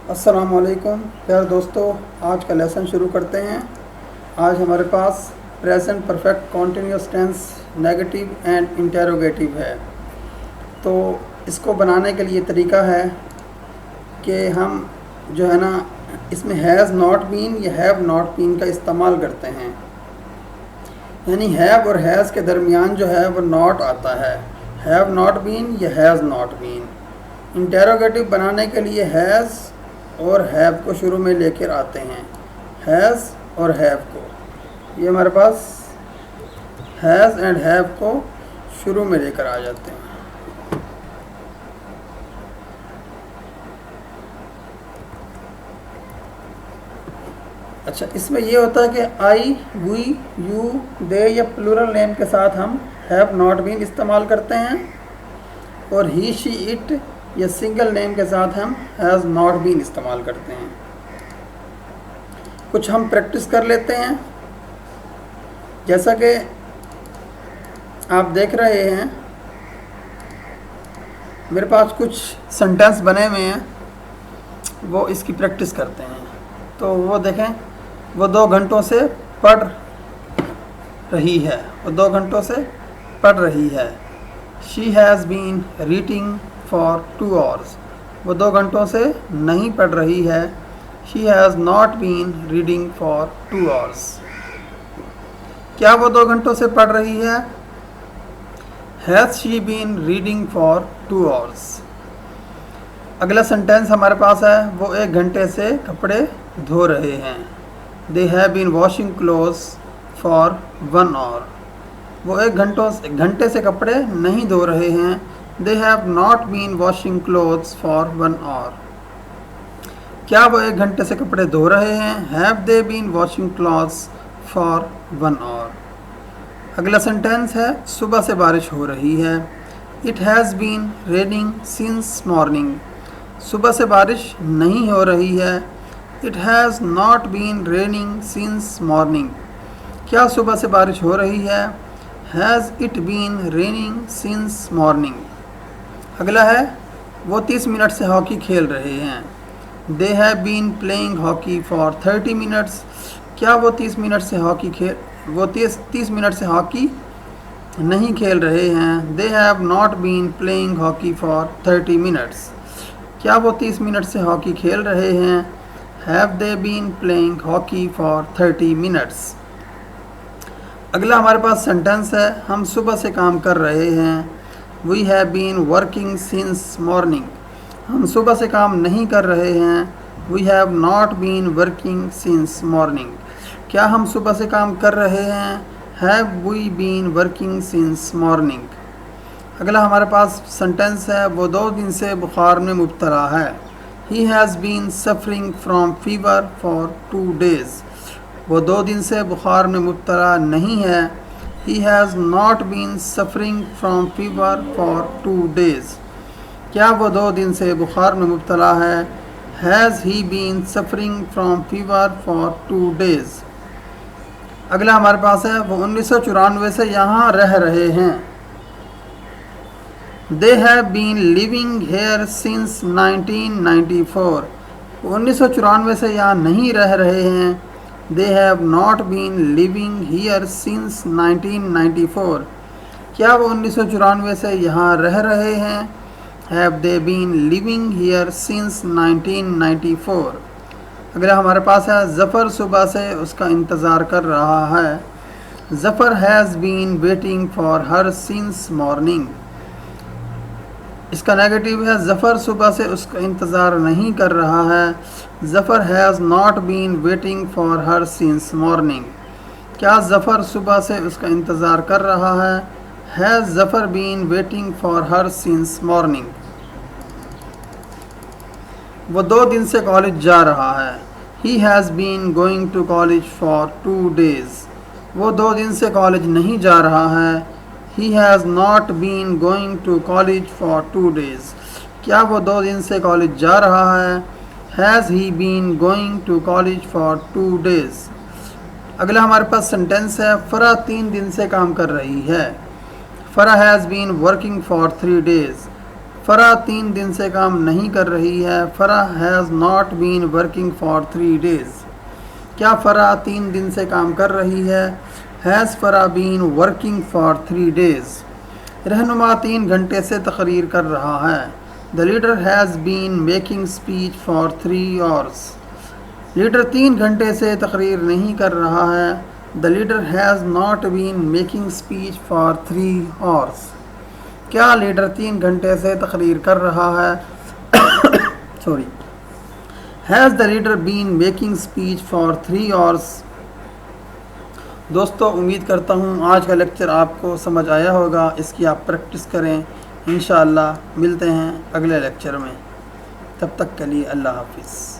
अस्सलामुअलैकुम प्यारे दोस्तों, आज का लेसन शुरू करते हैं। आज हमारे पास present perfect continuous tense negative and interrogative है। तो इसको बनाने के लिए तरीका है कि हम जो है ना इसमें हैज़ नॉट बीन या हैव नॉट बीन का इस्तेमाल करते हैं। यानी हैव और हैज़ के दरमियान जो है वो नॉट आता है, हैव नॉट बीन या हैज़ नॉट बीन। इंटेरोगेटिव बनाने के लिए हैज़ और हैव को शुरू में लेकर आते हैं, हैज़ और हैव को। ये हमारे पास हैज़ एंड हैव को शुरू में लेकर आ जाते हैं। अच्छा, इसमें ये होता है कि आई, वी, यू, दे या प्लूरल नेम के साथ हम हैव नॉट बीन इस्तेमाल करते हैं, और ही, शी, इट या सिंगल नेम के साथ हम हैज़ नॉट बीन इस्तेमाल करते हैं। कुछ हम प्रैक्टिस कर लेते हैं। जैसा कि आप देख रहे हैं, मेरे पास कुछ सेंटेंस बने हुए हैं, वो इसकी प्रैक्टिस करते हैं। तो वो देखें, वो 2 घंटों से पढ़ रही है, वो 2 घंटों से पढ़ रही है। She has been reading for 2 hours, वो 2 घंटों से नहीं पढ़ रही है। She has not been reading for 2 hours। क्या वो 2 घंटों से पढ़ रही है? Has she been reading for 2 hours। अगला सेंटेंस हमारे पास है, वो 1 घंटे से कपड़े धो रहे हैं। They have been washing clothes for 1 hour, वो 1 घंटे से कपड़े नहीं धो रहे हैं। They have not been washing clothes for 1 hour। क्या वो 1 घंटे से कपड़े धो रहे हैं? Have they been washing clothes for 1 hour। अगला सेंटेंस है, सुबह से बारिश हो रही है। It has been raining since morning, सुबह से बारिश नहीं हो रही है। It has not been raining since morning. क्या सुबह से बारिश हो रही है? Has it been raining since morning. अगला है, वो 30 मिनट से हॉकी खेल रहे हैं। They have been playing hockey for 30 minutes. क्या वो 30 मिनट से हॉकी नहीं खेल रहे हैं? They have not been playing hockey for 30 minutes. क्या वो 30 मिनट से हॉकी खेल रहे हैं? Have they been playing hockey for 30 minutes. अगला हमारे पास सेंटेंस है, हम सुबह से काम कर रहे हैं। We have been working since morning, हम सुबह से काम नहीं कर रहे हैं। We have not been working since morning. क्या हम सुबह से काम कर रहे हैं? Have we been working since morning. अगला हमारे पास सेंटेंस है, वो 2 दिन से बुखार में मुब्तला है। He has been suffering from fever for 2 days, वो 2 दिन से बुखार में मुब्तला नहीं है। He has not been suffering from fever for 2 days। क्या वो 2 दिन से बुखार में मुब्तला है? Has he been suffering from fever for 2 days। अगला हमारे पास है, वो 1994 से यहाँ रह रहे हैं। They have been living here since 1994, वो 1994 से यहाँ नहीं रह रहे हैं। They have not been living here since 1994। क्या वो 1994 से यहाँ रह रहे हैं? Have they been living here since 1994। अगला हमारे पास है, ज़फ़र सुबह से उसका इंतज़ार कर रहा है। Zafar has been waiting for her since morning. इसका नेगेटिव है, ज़फ़र सुबह से उसका इंतज़ार नहीं कर रहा है। Zafar has not been waiting for her since morning. क्या ज़फ़र सुबह से उसका इंतज़ार कर रहा है? Has Zafar been waiting for her since morning. वो 2 दिन से कॉलेज जा रहा है। He has been going to college for 2 days, वो 2 दिन से कॉलेज नहीं जा रहा है। He has not been going to college for 2 days। क्या वो 2 दिन से कॉलेज जा रहा है? Has he been going to college for 2 days। अगला हमारे पास सेंटेंस है, फ़रा 3 दिन से काम कर रही है। Farah has been working for 3 days। Farah 3 दिन से काम नहीं कर रही है। Farah has not been working for 3 days. क्या फ़रा 3 दिन से काम कर रही है? Has Farah been working for 3 days. रहनुमा 3 घंटे से तकरीर कर रहा है। The leader has been making speech for 3 hours. Leader 3 घंटे से तकरीर नहीं कर रहा है। The leader has not been making speech for 3 hours. क्या लीडर 3 घंटे से तकरीर कर रहा है? Sorry, has the leader been making speech for 3 hours. दोस्तों, उम्मीद करता हूँ आज का लेक्चर आपको समझ आया होगा। इसकी आप प्रैक्टिस करें। इंशाअल्लाह मिलते हैं अगले लेक्चर में। तब तक के लिए अल्लाह हाफिज़।